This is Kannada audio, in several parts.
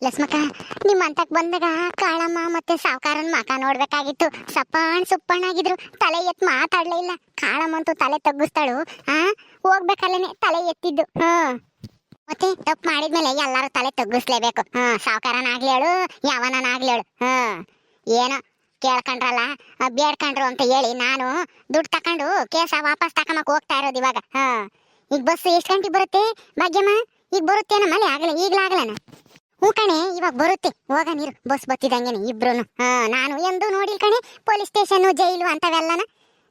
ಲಸ್ಮಕ್ಕ ನಿಮ್ಮ ಅಂತಕ್ ಬಂದಾಗ ಕಾಳಮ್ಮ ಮತ್ತೆ ಸಾವುಕಾರನ್ ಮಕ ನೋಡ್ಬೇಕಾಗಿತ್ತು. ಸಪ್ಪಣ್ ಸುಪ್ಪಣ್ಣಾಗಿದ್ರು, ತಲೆ ಎತ್ ಮಾತಾಡ್ಲೇ ಇಲ್ಲ. ಕಾಳಮ್ಮಂತೂ ತಲೆ ತಗ್ಗಿಸ್ತಾಳು, ಹೋಗ್ಬೇಕಲ್ಲೇನೆ ತಲೆ ಎತ್ತಿದ್ದು. ಮತ್ತೆ ತಪ್ಪು ಮಾಡಿದ್ಮೇಲೆ ಎಲ್ಲಾರು ತಲೆ ತಗ್ಗಿಸ್ಲೇಬೇಕು. ಸಾವುಕಾರನಾಗ್ಲಿ ಹೇಳು, ಯಾವನಾಗ್ಲಿ ಹೇಳು. ಏನೋ ಕೇಳ್ಕೊಂಡ್ರಲ್ಲ, ಬೇಡ್ಕೊಂಡ್ರು ಅಂತ ಹೇಳಿ ನಾನು ದುಡ್ಡು ತಕೊಂಡು ಕೇಸ ವಾಪಸ್ ತಕೊಂಬಕ್ ಹೋಗ್ತಾ ಇರೋದು ಇವಾಗ. ಈಗ ಬಸ್ ಎಷ್ಟು ಗಂಟೆಗೆ ಬರುತ್ತೆ ಭಾಗ್ಯಮ್ಮ? ಈಗ ಬರುತ್ತೇನ ಮಳೆ ಆಗಲ್ಲ, ಈಗ್ಲಾಗಲನ? ಹ್ಞೂ ಕಣೆ, ಇವಾಗ ಬರುತ್ತೆ. ಹೋಗ ನೀರು, ಬಸ್ ಬತ್ತಿದಂಗೆನೆ ಇಬ್ರು. ನಾನು ಎಂದು ನೋಡಿಲ್ ಕಣೆ, ಪೊಲೀಸ್ ಸ್ಟೇಷನ್ ಜೈಲು ಅಂತವೆಲ್ಲನ.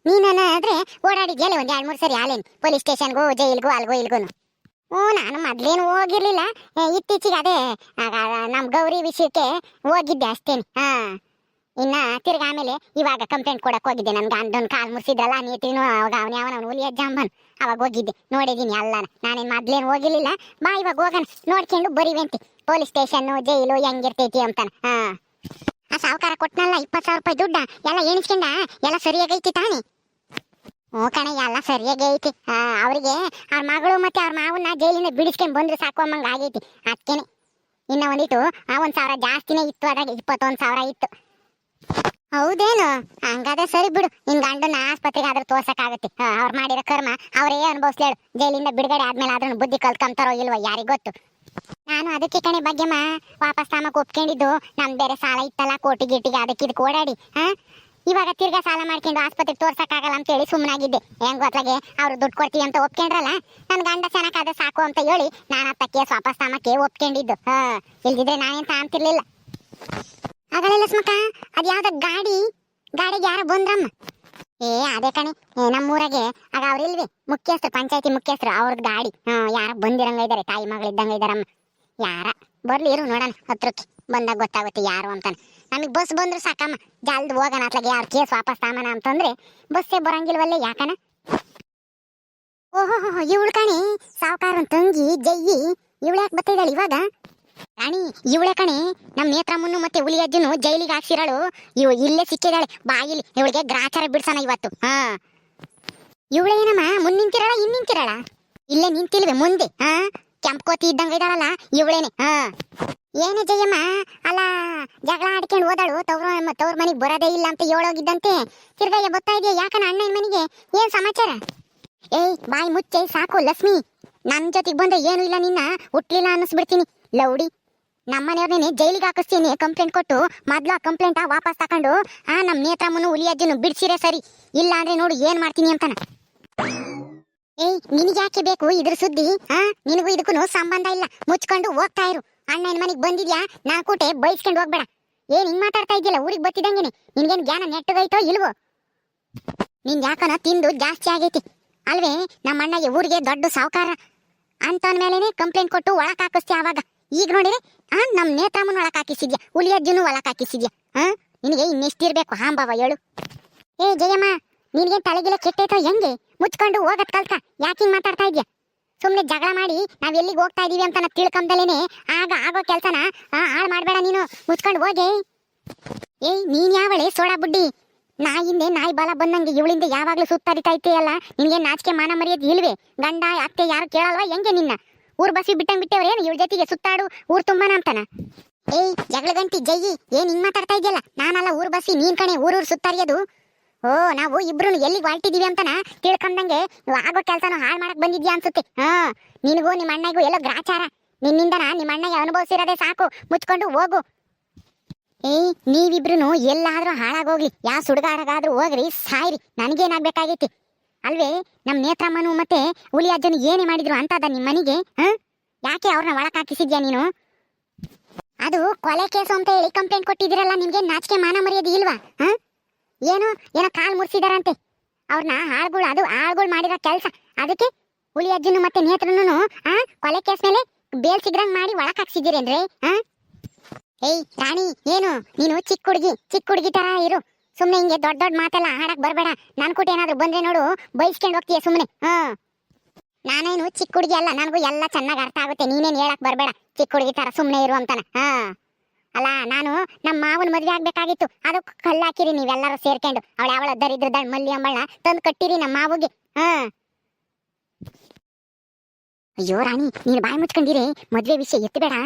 ನೀನಾದ್ರೆ ಓಡಾಡಿದ್ಯಲ್ಲ ಒಂದ್ 2-3 ಸರಿ ಆಲೇನು ಪೊಲೀಸ್ ಸ್ಟೇಷನ್ಗೂ ಜೈಲ್ಗೂ ಅಲ್ಗೋ ಇಲ್ಗೂನು. ನಾನು ಮೊದ್ಲೇನು ಹೋಗಿರ್ಲಿಲ್ಲ, ಇತ್ತೀಚೆಗೆ ಅದೇ ನಮ್ ಗೌರಿ ವಿಷಯಕ್ಕೆ ಹೋಗಿದ್ದೆ ಅಷ್ಟೇನೆ. ಇನ್ನ ತಿರ್ಗ ಆಮೇಲೆ ಇವಾಗ ಕಂಪ್ಲೇಂಟ್ ಕೊಡಕ್ ಹೋಗಿದ್ದೆ. ನನ್ಗೆ ಅಂದೊಂದು ಕಾಲ್ ಮುರ್ಸಿದ್ರಲ್ಲ ನೀತಿನು, ಅವಾಗ ಅವನ ಹುಲಿಯ ಜಾಂಬನ್, ಅವಾಗ ಹೋಗಿದ್ದೆ, ನೋಡಿದೀನಿ ಎಲ್ಲಾನ. ನಾನೇನ್ ಮೊದ್ಲೇನು ಹೋಗಿರ್ಲಿಲ್ಲ. ಬಾ ಇವಾಗ ಹೋಗಣ, ನೋಡ್ಕೊಂಡು ಬರೀವಂತಿ ಪೊಲೀಸ್ ಸ್ಟೇಷನ್ ಜೈಲು ಹೆಂಗಿರ್ತೈತಿ ಅಂತಾನ. ಆ ಸಾವುಕಾರ ಕೊಟ್ನಲ್ಲ 20,000 ರೂಪಾಯಿ ದುಡ್ಡ, ಎಲ್ಲ ಎಣಿಸ್ಕೊಂಡ ಎಲ್ಲ ಸರಿಯಾಗೈತಿ ತಾನೆ? ಹ್ಞೂ ಕಣೆ, ಎಲ್ಲ ಸರಿಯಾಗಿ ಐತಿ. ಅವ್ರಿಗೆ ಅವ್ರ ಮಗಳು ಮತ್ತೆ ಅವ್ರ ಮಾವನ್ನ ಜೈಲಿಂದ ಬಿಡಿಸ್ಕೊಂಡ್ ಬಂದ್ರೆ ಸಾಕು ಅಮ್ಮಂಗ ಆಗೈತಿ. ಅದಕ್ಕೇನೆ ಇನ್ನ ಒಂದಿಟ್ಟು 1,000 ಜಾಸ್ತಿನೇ ಇತ್ತು, ಅದಾಗ 21,000 ಇತ್ತು. ಹೌದೇನು? ಹಂಗಾದ್ರೆ ಸರಿ ಬಿಡು, ನಿನ್ ಗಂಡನ ಆಸ್ಪತ್ರೆಗೆ ಆದ್ರೂ ತೋರ್ಸಕ್ಕಾಗತ್ತೆ. ಅವ್ರು ಮಾಡಿರೋ ಕರ್ಮ ಅವರೇ ಅನುಭವಿಸ್ಲೇಳು. ಜೈಲಿಂದ ಬಿಡುಗಡೆ ಆದ್ಮೇಲೆ ಆದ್ರೂ ಬುದ್ಧಿ ಕಲ್ತ್ಕೊಂತಾರೋ ಇಲ್ವೋ ಯಾರಿಗ್ ಗೊತ್ತು. ನಾನು ಅದಕ್ಕೆ ಕಣೆ ಭಾಗ್ಯಮ್ಮ ವಾಪಸ್ ತಾಮಕ್ ಒಪ್ಕೊಂಡಿದ್ದು. ನಮ್ ಬೇರೆ ಸಾಲ ಇತ್ತಲ್ಲ ಕೋಟಿ ಗಿಟ್ಟಿಗೆ, ಅದಕ್ಕೆ ಇದಕ್ಕೆ ಓಡಾಡಿ ಇವಾಗ ತಿರ್ಗಾ ಸಾಲ ಮಾಡ್ಕೊಂಡು ಆಸ್ಪತ್ರೆಗೆ ತೋರ್ಸಕ್ಕಾಗಲ್ಲ ಅಂತ ಹೇಳಿ ಸುಮ್ಮನಾಗಿದ್ದೆ. ಹೆಂಗ್ ಗೊತ್ತಾಗೆ ಅವ್ರು ದುಡ್ಡು ಕೊಡ್ತೀವಿ ಅಂತ ಒಪ್ಕೊಂಡ್ರಲ್ಲ, ನನ್ ಗಂಡ ಚೆನ್ನಾಗಾದ್ರೆ ಸಾಕು ಅಂತ ಹೇಳಿ ನಾನು ಅತ್ತ ಕೇಸ್ ವಾಪಸ್ ತಾಮಕ್ಕೆ ಒಪ್ಕೊಂಡಿದ್ದು. ಇಲ್ದಿದ್ರೆ ನಾನೇನ್ ತಾಂತಿರ್ಲಿಲ್ಲ. ಆಗಲ್ಲ ಲಸ್ಮಕ್ಕ, ಅದ್ಯಾವ್ದ ಗಾಡಿಗೆ ಯಾರ ಬಂದ್ರಮ್ಮ? ಅದೇ ಕಣೆ, ನಮ್ಮೂರಾಗೆ ಆಗ ಅವ್ರಿಲ್ವಿ ಮುಖ್ಯಸ್ಥರು, ಪಂಚಾಯತಿ ಮುಖ್ಯಸ್ಥರು, ಅವ್ರದ್ದು ಗಾಡಿ. ಯಾರ ಬಂದಿರಂಗ ಇದಾರೆ, ತಾಯಿ ಮಗಳಿದ್ದಂಗ ಇದಾರಮ್ಮ. ಯಾರ ಬರ್ಲಿ ಇರು, ನೋಡೋಣ ಹತ್ರಕ್ಕೆ ಬಂದಾಗ ಗೊತ್ತಾಗುತ್ತೆ ಯಾರು ಅಂತಾನೆ. ನಮಗ್ ಬಸ್ ಬಂದ್ರು ಸಾಕಮ್ಮ, ಜಲ್ದಿ ಹೋಗೋಣ ಅತ್ಲಾಗೆ. ಯಾರು ಕೇಸ್ ವಾಪಸ್ ತಾಮನ ಅಂತಂದ್ರೆ ಬಸ್ಸೇ ಬರಂಗಿಲ್ವಲ್ಲೇ, ಯಾಕನ? ಓಹೋ, ಇವಳು ಕಣೆ ಸಾವುಕಾರನ್ ತಂಗಿ ಜಯ್ಯಿ. ಇವಳು ಯಾಕೆ ಬರ್ತಿದ್ದಾಳೆ ಇವಾಗ? ರಾಣಿ ಇವಳೆ ಕಣೆ, ನಮ್ ನೇತ್ರಮ್ಮನ್ನು ಮತ್ತೆ ಹುಲಿ ಅಜ್ಜನು ಜೈಲಿಗೆ ಹಾಕ್ಸಿರಳು. ಇಲ್ಲೇ ಸಿಕ್ಕಿದಾಳೆ ಬಾಯಿಲಿ. ಇವಳಿಗೆ ಗ್ರಾಚಾರ ಬಿಡ್ಸೋಣ ಇವತ್ತು. ಇವಳೇನಮ್ಮ ಮುಂದ್ ನಿಂತಿರಳ, ಇನ್ ನಿಂತಿರಳ? ಇಲ್ಲೇ ನಿಂತಿಲ್ವೆ ಮುಂದೆ. ಕೆಂಪ್ಕೋತಿ ಇದ್ದಂಗ ಇದ್ದಾಳಲ್ಲ ಇವಳೇನೆ. ಏನೇ ಜಯಮ್ಮ, ಅಲ್ಲ ಜಗಳ ಆಡ್ಕೊಂಡು ಹೋದಳು, ತವ್ರ ಮನೆಗೆ ಬರೋದೇ ಇಲ್ಲ ಅಂತ ಹೇಳೋಗಿದ್ದಂತೆ. ತಿರ್ಗಯ್ಯ ಬರ್ತಾ ಇದೆಯಾ ಯಾಕನ ಅಣ್ಣನ ಮನೆಗೆ? ಏನ್ ಸಮಾಚಾರ? ಏಯ್ ಬಾಯಿ ಮುಚ್ಚೆ ಸಾಕು ಲಕ್ಷ್ಮಿ, ನನ್ ಜೊತೆಗೆ ಬಂದ್ರೆ ಏನು ಇಲ್ಲ, ನಿನ್ನ ಹುಟ್ಲಿಲ್ಲ ಅನ್ನಿಸ್ಬಿಡ್ತೀನಿ. ಲೌಡಿ, ನಮ್ಮನೆಯವ್ರನ್ನೇ ಜೈಲಿಗೆ ಹಾಕಿಸ್ತೀನಿ ಕಂಪ್ಲೇಂಟ್ ಕೊಟ್ಟು. ಮೊದ್ಲು ಆ ಕಂಪ್ಲೇಂಟ್ ವಾಪಸ್ ತಕೊಂಡು ನಮ್ ನೇತ್ರಮ್ಮನು ಹುಲಿ ಅಜ್ಜನು ಬಿಡ್ಸಿರೇ ಸರಿ, ಇಲ್ಲ ಅಂದ್ರೆ ನೋಡು ಏನ್ ಮಾಡ್ತೀನಿ ಅಂತಾನ. ಏಯ್ ನಿನಗ್ಯಾಕೆ ಬೇಕು ಇದ್ರ ಸುದ್ದಿ? ನಿನಗೂ ಇದಕ್ಕೂ ಸಂಬಂಧ ಇಲ್ಲ, ಮುಚ್ಕೊಂಡು ಹೋಗ್ತಾ ಇರು. ಅಣ್ಣನ ಮನೆಗೆ ಬಂದಿದ್ಯಾ ನಾನ್ ಕೂಟೆ ಬೈಸ್ಕೊಂಡು ಹೋಗ್ಬೇಡ. ಏನ್ ಹಿಂಗ್ ಮಾತಾಡ್ತಾ ಇದೆಯಲ್ಲ ಊರಿಗೆ ಬರ್ತಿದಂಗೆನೆ? ನಿನ್ಗೇನ್ ಜ್ಞಾನ ನೆಟ್ಟಗೈತೋ ಇಲ್ವೋ? ನಿನ್ ಯಾಕನ ತಿಂದು ಜಾಸ್ತಿ ಆಗೈತಿ ಅಲ್ವೇ? ನಮ್ಮ ಅಣ್ಣಗೆ ಊರಿಗೆ ದೊಡ್ಡ ಸಾವುಕಾರ ಅಂತಂದ್ಮೇಲೆನೆ ಕಂಪ್ಲೇಂಟ್ ಕೊಟ್ಟು ಒಳಕ್ ಹಾಕಿಸ್ತೀಯ. ಆವಾಗ ಈಗ ನೋಡಿದ್ರೆ ನಮ್ ನೇತ್ರಮ್ಮನ ಒಳಕ್ ಹಾಕಿಸಿದ್ಯಾ, ಹುಲಿ ಅಜ್ಜನು ಒಳಕ್ ಹಾಕಿಸಿದ್ಯಾ. ನಿನಗೆ ಇನ್ನೆಷ್ಟಿರ್ಬೇಕು ಹಾಂಬವ ಹೇಳು? ಏ ಜಯಮ್ಮ, ನಿನಗೇನ್ ತಲೆಗಿಲ್ಲ ಕೆಟ್ಟೈತೋ ಹೆಂಗೆ? ಮುಚ್ಕೊಂಡು ಹೋಗತ್ ಕಲ್ತ ಯಾಕೆ ಹಿಂಗ್ ಮಾತಾಡ್ತಾ ಇದ್ಯಾ? ಸುಮ್ನೆ ಜಗಳ ಮಾಡಿ ನಾವ್ ಎಲ್ಲಿಗೆ ಹೋಗ್ತಾ ಇದೀವಿ ಅಂತ ತಿಳ್ಕೊಂಬಲೇನೆ ಆಗ ಆಗೋ ಕೆಲ್ಸನ ಹಾಳು ಮಾಡ್ಬೇಡ ನೀನು. ಮುಚ್ಕೊಂಡು ಹೋಗೆ. ಏಯ್ ನೀನ್ ಯಾವಳೆ ಸೋಡಾ ಬುಡ್ಡಿ? ನಾಯಿಂದೆ ನಾಯಿ ಬಾಲ ಬಂದಂಗೆ ಇವಳಿಂದ ಯಾವಾಗ್ಲೂ ಸುತ್ತರಿತಾ ಇರ್ತೀಯಲ್ಲ. ನಿನ್ಗೆ ನಾಚಿಕೆ ಮಾನ ಮರ್ಯಾದೆ ಇಲ್ವೇ? ಗಂಡ ಅತ್ತೆ ಯಾರು ಕೇಳಲ್ವಾ ಹೆಂಗೆ ನಿನ್ನ? ಊರ್ ಬಸ್ಸಿ ಬಿಟ್ಟಂಗ್ ಬಿಟ್ಟೇವ್ರೇನು ಇವಳ ಜೊತೆಗೆ ಸುತ್ತಾಡು ಊರ್ ತುಂಬಾನ ಅಂತಾನ? ಏಯ್ ಜಗಳ ಗಂಟಿ ಜಯ್ಯಿ, ಏನ್ ಹಿಂಗ್ ಮಾತಾಡ್ತಾ ಇದೆಯಲ್ಲ? ನಾನಲ್ಲ ಊರ್ ಬಸ್ಸಿ, ನೀನ್ ಕಣೆ ಊರೂರ್ ಸುತ್ತಾರಿಯೋದು. ನಾವು ಇಬ್ರು ಎಲ್ಲಿಗೆ ಹೊಲ್ಟಿದೀವಿ ಅಂತಾನ ತಿಳ್ಕೊಂಡಂಗೆ ಆಗೋ ಕೆಲ್ಸನ ಹಾಳು ಮಾಡಕ್ ಬಂದಿದ್ಯಾ ಅನ್ಸುತ್ತೆ. ನಿನಗೂ ನಿಮ್ಮ ಅಣ್ಣಗೂ ಎಲ್ಲೋ ಗ್ರಾಚಾರ. ನಿನ್ನಿಂದನ ನಿಮ್ಮ ಅಣ್ಣಗೆ ಅನುಭವಿಸಿರೋದೇ ಸಾಕು, ಮುಚ್ಕೊಂಡು ಹೋಗು. ಏಯ್ ನೀವಿಬ್ರು ಎಲ್ಲಾದ್ರೂ ಹಾಳಾಗೋಗ್ಲಿ, ಯಾವ ಸುಡುಗಾಡಗಾದ್ರೂ ಹೋಗ್ರಿ, ಸಾಯ್ರಿ, ನನಗೇನಾಗ್ಬೇಕಾಗೈತಿ ಅಲ್ವೇ? ನಮ್ ನೇತ್ರಮ್ಮನು ಮತ್ತೆ ಹುಲಿ ಅಜ್ಜನು ಏನೇ ಮಾಡಿದ್ರು ಅಂತದ ನಿಮ್ ಮನೆಗೆ? ಯಾಕೆ ಅವ್ರನ್ನ ಒಳಕ್ ಹಾಕಿಸಿದ್ಯಾ ನೀನು? ಅದು ಕೊಲೆ ಕೇಸು ಅಂತ ಹೇಳಿ ಕಂಪ್ಲೇಂಟ್ ಕೊಟ್ಟಿದ್ದೀರಲ್ಲ, ನಿಮ್ಗೆ ನಾಚಿಕೆ ಮಾನ ಮರ್ಯಾದೆ ಇಲ್ವಾ? ಏನೋ ಕಾಲ್ ಮುರ್ಸಿದಾರಂತೆ ಅವ್ರನ್ನ ಆಳ್ಗಳು, ಅದು ಆಳ್ಗಳು ಮಾಡಿರೋ ಕೆಲ್ಸ. ಅದಕ್ಕೆ ಹುಲಿ ಅಜ್ಜನು ಮತ್ತೆ ನೇತ್ರನು ಕೊಲೆ ಕೇಸ್ ಮೇಲೆ ಬೇಲ್ ಸಿಗ್ರಂಗ್ ಮಾಡಿ ಒಳಕ್ ಹಾಕ್ಸಿದ್ದೀರೇನ್ರಿ? ಏಯ್ ರಾಣಿ, ಏನು ನೀನು ಚಿಕ್ಕ ಹುಡುಗಿ ತರ ಇರು. ಸುಮ್ನೆ ಹಿಂಗೆ ದೊಡ್ಡ ಮಾತೆಲ್ಲ ಆಡಕ್ ಬರ್ಬೇಡ. ನನ್ ಕೂಟ ಏನಾದ್ರು ಬಂದ್ರೆ ನೋಡು ಬೈಸ್ಕೊಂಡ್ ಹೋಗ್ತೀಯ ಸುಮ್ನೆ. ನಾನೇನು ಚಿಕ್ಕ ಹುಡುಗಿ ಅಲ್ಲ, ನನಗೂ ಎಲ್ಲ ಚೆನ್ನಾಗ್ ಅರ್ಥ ಆಗುತ್ತೆ. ನೀನೇನ್ ಹೇಳಕ್ ಬರ್ಬೇಡ ಚಿಕ್ಕ ಹುಡುಗಿ ತರ ಸುಮ್ನೆ ಇರು ಅಂತಾನ. ಅಲ್ಲ ನಾನು ನಮ್ಮ ಮಾವನ ಮದ್ವೆ ಆಗ್ಬೇಕಾಗಿತ್ತು, ಅದಕ್ಕೆ ಕಲ್ಲಾಕಿರಿ ನೀವೆಲ್ಲರೂ ಸೇರ್ಕೊಂಡು. ಅವಳ ದರಿದ್ರದ ಮಲ್ಲಿ ಅಂಬಳನ್ನ ತಂದು ಕಟ್ಟಿರಿ ನಮ್ಮ ಮಾವುಗೆ. ಅಯ್ಯೋ ರಾಣಿ, ನೀನು ಬಾಯಿ ಮುಚ್ಕೊಂಡಿರಿ, ಮದ್ವೆ ವಿಷಯ ಎತ್ತಬೇಡ.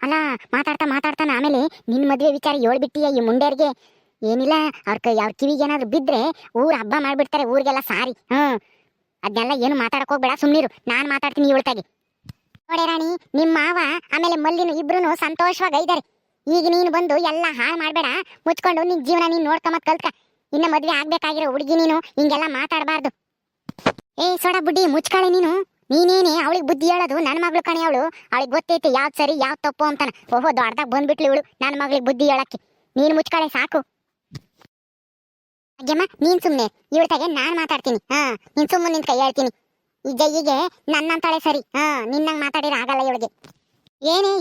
ಅಲ್ಲ ಮಾತಾಡ್ತಾ ಮಾತಾಡ್ತಾನ ಆಮೇಲೆ ನಿನ್ ಮದ್ವೆ ವಿಚಾರ ಹೇಳ್ಬಿಟ್ಟಿಯ ಈ ಮುಂಡೇರ್ಗೆ. ಏನಿಲ್ಲ ಅವ್ರ ಕಿವಿಗೆ ಏನಾದ್ರು ಬಿದ್ರೆ ಊರ್ ಹಬ್ಬ ಮಾಡ್ಬಿಡ್ತಾರೆ, ಊರಿಗೆಲ್ಲ ಸಾರಿ. ಅದನ್ನೆಲ್ಲ ಏನು ಮಾತಾಡಕ್ ಹೋಗ್ಬೇಡ, ಸುಮ್ನಿರು, ನಾನ್ ಮಾತಾಡ್ತೀನಿ ಇವಳ್ತಾಗಿ. ನೋಡೆ ರಾಣಿ, ನಿಮ್ಮ ಮಾವ ಆಮೇಲೆ ಮಲ್ಲಿನು ಇಬ್ರು ಸಂತೋಷವಾಗಿ ಇದ್ದಾರೆ. ಈಗ ನೀನು ಬಂದು ಎಲ್ಲ ಹಾಳು ಮಾಡ್ಬೇಡ, ಮುಚ್ಕೊಂಡು ನಿನ್ ಜೀವನ ನೀನ್ ನೋಡ್ಕೊಂಬತ್ ಕಲ್ತ್ಕ. ಇನ್ನ ಮದ್ವೆ ಆಗ್ಬೇಕಾಗಿರೋ ಹುಡುಗಿ ನೀನು ಹಿಂಗೆಲ್ಲ ಮಾತಾಡಬಾರ್ದು. ಏ ಸೋಡಾ ಬುಡ್ಡಿ, ಮುಚ್ಕಾಳೆ ನೀನು. ನೀನೇನೆ ಅವಳಿಗೆ ಬುದ್ಧಿ ಹೇಳೋದು, ನನ್ನ ಮಗಳು ಕಣೆ ಅವಳು. ಅವಳಿಗೆ ಗೊತ್ತೈತಿ ಯಾವ್ದು ಸರಿ ಯಾವ್ದು ತಪ್ಪು ಅಂತಾನ. ಓಹೋ, ದೊಡ್ಡದಾಗ ಬಂದ್ಬಿಟ್ಲಿ ಇವಳು ನನ್ನ ಮಗಳಿಗೆ ಬುದ್ಧಿ ಹೇಳಕ್ಕೆ. ನೀನು ಮುಚ್ಕಾಳೆ ಸಾಕು. ಅಜ್ಜಮ್ಮ ನೀನ್ ಸುಮ್ನೆ, ಇವಳ್ತಾಗೆ ನಾನ್ ಮಾತಾಡ್ತೀನಿ. ನೀನ್ ಸುಮ್ಮನೆ ನಿಂತ್ಕ ಹೇಳ್ತೀನಿ. ಈ ಜೈಯಿಗೆ ನನ್ನಂತಾಳೆ ಸರಿ. ನಿನ್ನಂಗ್ ಮಾತಾಡಿರ ಆಗಲ್ಲ ಇವಳಿಗೆ. ಏನೇ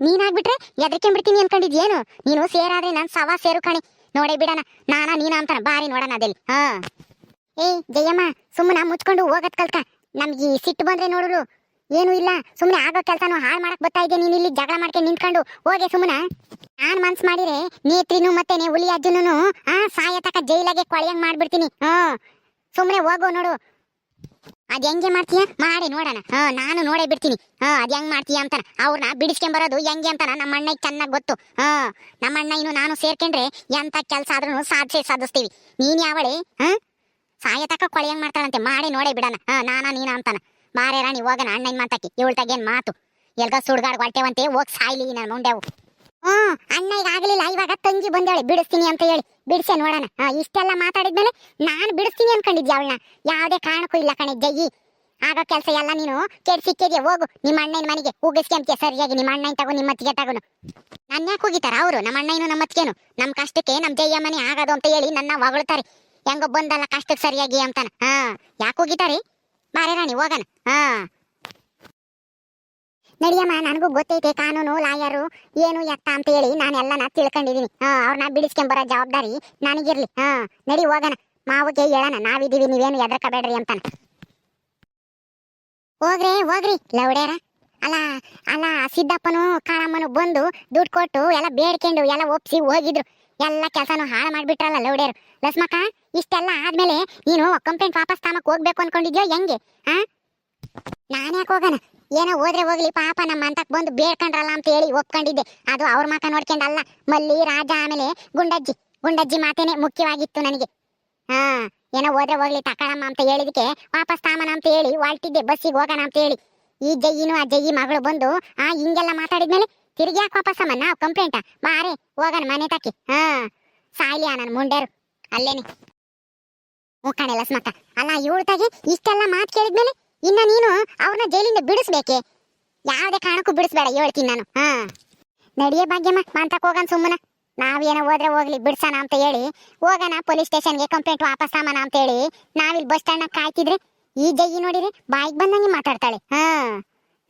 ನೀನಾಗ್ಬಿಟ್ರೆ ಎದ್ರಕೊಂಡ್ಬಿಡ್ತೀನಿ ಅನ್ಕೊಂಡಿದ್ಯೇನು? ನೀನು ಸೇರಾದ್ರೆ ನಾನು ಸವಾ ಸೇರು ಕಣಿ. ನೋಡೇ ಬಿಡಣ, ನೀನ ಅಂತಾನ ಬಾರಿ ನೋಡೋಣ ಅದೆಲ್ಲಿ. ಏಯ್ ಜಯಮ್ಮ, ಸುಮ್ಮನ ಮುಚ್ಕೊಂಡು ಹೋಗತ್ ಕಲ್ಕ. ನಮ್ಗೆ ಸಿಟ್ಟು ಬಂದ್ರೆ ನೋಡುದು ಏನು ಇಲ್ಲ. ಸುಮ್ಮನೆ ಆಗೋ ಕೆಲಸನೂ ಹಾಳು ಮಾಡಕ್ ಬರ್ತಾ ಇದ್ದೆ. ನೀನ್ ಇಲ್ಲಿ ಜಗಳ ಮಾಡ್ಕೊಂಡು ನಿಂತ್ಕೊಂಡು ಹೋಗೆ ಸುಮ್ಮನ. ನಾನ್ ಮನ್ಸ್ ಮಾಡಿದ್ರೆ ನೇತ್ರಿನೂ ಮತ್ತೇನೆ ಹುಲಿ ಅಜ್ಜನೂ ಸಾಯತಕ ಜೈಲಾಗೆ ಕೊಳೆಯಂಗ್ ಮಾಡ್ಬಿಡ್ತೀನಿ. ಸುಮ್ಮನೆ ಹೋಗೋ ನೋಡು. ಅದ್ ಹೆಂಗೆ ಮಾಡ್ತೀಯ ಮಾಡಿ ನೋಡೋಣ. ನಾನು ನೋಡೇ ಬಿಡ್ತೀನಿ ಅದ್ ಹೆಂಗ್ ಮಾಡ್ತೀಯ ಅಂತಾನ. ಅವ್ರನ್ನ ಬಿಡಿಸ್ಕೊಂಬರೋದು ಹೆಂಗೆ ಅಂತಾನ ನಮ್ಮ ಅಣ್ಣಗೆ ಚೆನ್ನಾಗಿ ಗೊತ್ತು. ನಮ್ಮ ಅಣ್ಣ ಇನ್ನು ನಾನು ಸೇರ್ಕೊಂಡ್ರೆ ಎಂತ ಕೆಲಸ ಆದ್ರೂ ಸಾಧಿಸ್ತೀವಿ. ನೀನ್ ಯಾವಳೆ ಸಾಯತಕ ಕೊಳೆಯಂಗ್ ಮಾಡ್ತಾಳಂತೆ. ಮಾಡಿ ನೋಡೇ ಬಿಡಣ. ನೀನ ಅಂತಾನ. ಮಾರೇ ರಾಣಿ ಹೋಗಣ ಅಣ್ಣನ ಮಾತಾಕಿ. ಇವಳ್ತಾಗೇನ್ ಮಾತು ಎಲ್ಗ ಸುಡ್ಗಾಡ್ ಹೊಟ್ಟೆವಂತೆ ಹೋಗ್ ಸಾಯ್ಲಿ ನಾನು ಮುಂಡೆವು. ಅಣ್ಣ ಈಗ ಆಗ್ಲಿಲ್ಲ, ಇವಾಗ ತಂಗಿ ಬಂದೇಳಿ ಬಿಡಿಸ್ತೀನಿ ಅಂತ ಹೇಳಿ ಬಿಡಿಸೆ ನೋಡೋಣ. ಇಷ್ಟೆಲ್ಲ ಮಾತಾಡಿದ್ಮೇಲೆ ನಾನು ಬಿಡಿಸ್ತೀನಿ ಅನ್ಕೊಂಡಿದ್ಯ ಅವಳನ್ನ? ಯಾವ್ದೇ ಕಾರಣಕ್ಕೂ ಇಲ್ಲ ಕಣೆ ಜಯ್ಯಿ. ಆಗೋ ಕೆಲಸ ಎಲ್ಲ ನೀನು ಕೆಡ್ಸಿಕ್ಕಿದ್ಯಾ. ಹೋಗು ನಿಮ್ಮ ಅಣ್ಣನ ಮನೆಗೆ ಉಗಿಸ್ಕೊಂತೀಯ ಸರಿಯಾಗಿ. ನಿಮ್ಮ ಅಣ್ಣನ ತಗೋ, ನಿಮ್ಮ ಅತ್ತಿಗೆ ತಗೋನು. ನನ್ನ ಯಾಕೆ ಹೋಗಿತಾರ ಅವರು? ನಮ್ಮ ಅಣ್ಣನು ನಮ್ಮ ಅತ್ತಿಗೆನು ನಮ್ಮ ಕಷ್ಟಕ್ಕೆ ನಮ್ಮ ಜಯ್ಯ ಮನೆ ಆಗೋದು ಅಂತ ಹೇಳಿ ನನ್ನ ಹೊಗಳ್ತಾರೆ. ಹೆಂಗೋ ಬಂದಲ್ಲ ಕಷ್ಟಕ್ಕೆ ಸರಿಯಾಗಿ ಅಂತಾನ. ಯಾಕೆ ಹೋಗಿತಾರೆ? ಬಾರೆ ರಾಣಿ ಹೋಗಣ. ನಡಿಯಮ್ಮ, ನನಗೂ ಗೊತ್ತೈತೆ ಕಾನೂನು ಲಾಯರು ಏನು ಎತ್ತ ಅಂತ ಹೇಳಿ ನಾನೆಲ್ಲನ ತಿಳ್ಕೊಂಡಿದೀನಿ. ಅವ್ರನ್ನ ಬಿಡಿಸ್ಕೊಂಬರೋ ಜವಾಬ್ದಾರಿ ನನಗಿರ್ಲಿ. ನಡಿ ಹೋಗಣ, ಮಾವಿಗೆ ಹೇಳೋಣ ನಾವಿದೀವಿ, ನೀವೇನು ಎದ್ರಕಬೇಡ್ರಿ ಅಂತಾನ. ಹೋಗ್ರಿ ಲೌಡ್ಯಾರ. ಅಲ್ಲ ಸಿದ್ದಪ್ಪನು ಕಾಳಮ್ಮನು ಬಂದು ದುಡ್ಡು ಕೊಟ್ಟು ಎಲ್ಲ ಬೇಡ್ಕೊಂಡು ಎಲ್ಲ ಒಪ್ಸಿ ಹೋಗಿದ್ರು. ಎಲ್ಲ ಕೆಲಸನೂ ಹಾಳು ಮಾಡ್ಬಿಟ್ರಲ್ಲ ಲೌಡ್ಯಾರು. ಲಸ್ಮಕ್ಕ, ಇಷ್ಟೆಲ್ಲ ಆದ್ಮೇಲೆ ನೀನು ಕಂಪ್ಲೇಂಟ್ ವಾಪಸ್ ತಾಮಕ್ ಹೋಗ್ಬೇಕು ಅನ್ಕೊಂಡಿದ್ಯೋ ಹೆಂಗೆ? ನಾನ್ ಯಾಕೆ ಹೋಗಣ? ಏನೋ ಹೋದ್ರೆ ಹೋಗ್ಲಿ, ಪಾಪ ನಮ್ಮ ಅಂತಕ್ ಬಂದು ಬೇಡ್ಕೊಂಡ್ರಲ್ಲ ಅಂತ ಹೇಳಿ ಒಪ್ಕೊಂಡಿದ್ದೆ. ಅದು ಅವ್ರ ಮಾತ ನೋಡ್ಕೊಂಡಲ್ಲ, ಮಲ್ಲಿ ರಾಜ ಆಮೇಲೆ ಗುಂಡಜ್ಜಿ ಮಾತೇನೆ ಮುಖ್ಯವಾಗಿತ್ತು ನನಗೆ. ಏನೋ ಹೋದ್ರೆ ಹೋಗ್ಲಿ ತಕಳಮ್ಮ ಅಂತ ಹೇಳಿದಕ್ಕೆ ವಾಪಸ್ ತಾಮನ ಅಂತ ಹೇಳಿ ಹೊಲ್ಟಿದ್ದೆ ಬಸ್ಸಿಗೆ ಹೋಗೋಣ ಅಂತ ಹೇಳಿ. ಈ ಜಯ್ಯಿನು ಆ ಜಯ್ಯಿ ಮಗಳು ಬಂದು ಹಿಂಗೆಲ್ಲ ಮಾತಾಡಿದ್ಮೇಲೆ ತಿರ್ಗಿ ಯಾಕೆ ವಾಪಸ್ಸಮ್ಮ ನಾವು ಕಂಪ್ಲೇಂಟ? ಬಾರೆ ಹೋಗೋಣ ಮನೆ ತಾಕಿ. ಸಾಯ್ಲಿಯಾ ನನ್ನ ಮುಂಡೇರು ಅಲ್ಲೇನೆ ಮುಖಾಣೆ ಲಸ್ಮಕ್ಕ. ಅಲ್ಲ ಇವಳ್ತಾಗೆ ಇಷ್ಟೆಲ್ಲ ಮಾತು ಕೇಳಿದ್ಮೇಲೆ ಇನ್ನ ನೀನು ಅವ್ರನ್ನ ಜೈಲಿಂದ ಬಿಡಿಸ್ಬೇಕೆ? ಯಾವ್ದೇ ಕಾರಣಕ್ಕೂ ಬಿಡಿಸ್ಬೇಡ ಹೇಳ್ತೀನಿ ನಾನು. ನಡಿಯೇ ಭಾಗ್ಯಮ್ಮ, ಮಾಂತಕ್ ಹೋಗೋಣ ಸುಮ್ಮನ. ನಾವೇನೋ ಹೋದ್ರೆ ಹೋಗ್ಲಿ ಬಿಡ್ಸೋಣ ಅಂತ ಹೇಳಿ ಹೋಗೋಣ ಪೊಲೀಸ್ ಸ್ಟೇಷನ್ಗೆ ಕಂಪ್ಲೇಂಟ್ ವಾಪಸ್ ಸಾಮಾನ ಅಂತ ಹೇಳಿ ನಾವಿಲ್ಲಿ ಬಸ್ ಸ್ಟ್ಯಾಂಡ್ ಕಾಯ್ತಿದ್ರೆ ಈ ಜಗ್ಗಿ ನೋಡಿರಿ ಬಾಯಿಗೆ ಬಂದಂಗೆ ಮಾತಾಡ್ತಾಳೆ.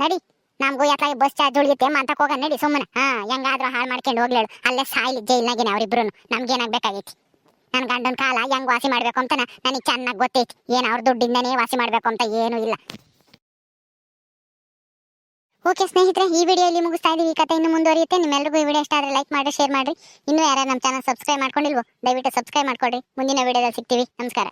ನಡಿ, ನಮ್ಗೂ ಯಾಕೆ ಬಸ್ ಚಾರ್ಜ್ ಉಳಿಯುತ್ತೆ, ಮಾಂತಕ್ ಹೋಗೋಣ ನಡಿ ಸುಮ್ಮನ. ಹೆಂಗಾದ್ರೂ ಹಾಳು ಮಾಡ್ಕೊಂಡು ಹೋಗ್ಲೇಳು, ಅಲ್ಲೇ ಸಾಯ್ಲಿ ಜೈಲ್ನಾಗೇನೆ ಅವ್ರಿಬ್ರು. ನಮ್ಗೇನಾಗ್ಬೇಕಾಗೈತಿ? ನನ್ನ ಗಂಡನ ಕಾಲ ಹೆಂಗ್ ವಾಸಿ ಮಾಡ್ಬೇಕು ಅಂತ ನನಗೆ ಚೆನ್ನಾಗಿ ಗೊತ್ತೈತಿ. ಏನ್ ಅವ್ರ ದುಡ್ಡಿಂದನೇ ವಾಸಿ ಮಾಡ್ಬೇಕು ಅಂತ ಏನೂ ಇಲ್ಲ. ಓಕೆ ಸ್ನೇಹಿತರೆ, ಈ ವಿಡಿಯೋ ಇಲ್ಲಿ ಮುಗಿಸ್ತಾ ಇದೀವಿ. ಈ ಕಥೆ ಇನ್ನು ಮುಂದುವರಿಯುತ್ತೆ. ನಿಮ್ಮೆಲ್ಲರಿಗೂ ಈ ವಿಡಿಯೋ ಇಷ್ಟ ಆದರೆ ಲೈಕ್ ಮಾಡಿ, ಶೇರ್ ಮಾಡಿ. ಇನ್ನೂ ಯಾರು ನಮ್ಮ ಚಾನಲ್ ಸಬ್ಸ್ಕ್ರೈಬ್ ಮಾಡ್ಕೊಂಡಿಲ್ವೋ ದಯವಿಟ್ಟು ಸಬ್ಸ್ಕ್ರೈಬ್ ಮಾಡ್ಕೊಡ್ರಿ. ಮುಂದಿನ ವಿಡಿಯೋದಲ್ಲಿ ಸಿಗ್ತೀವಿ. ನಮಸ್ಕಾರ.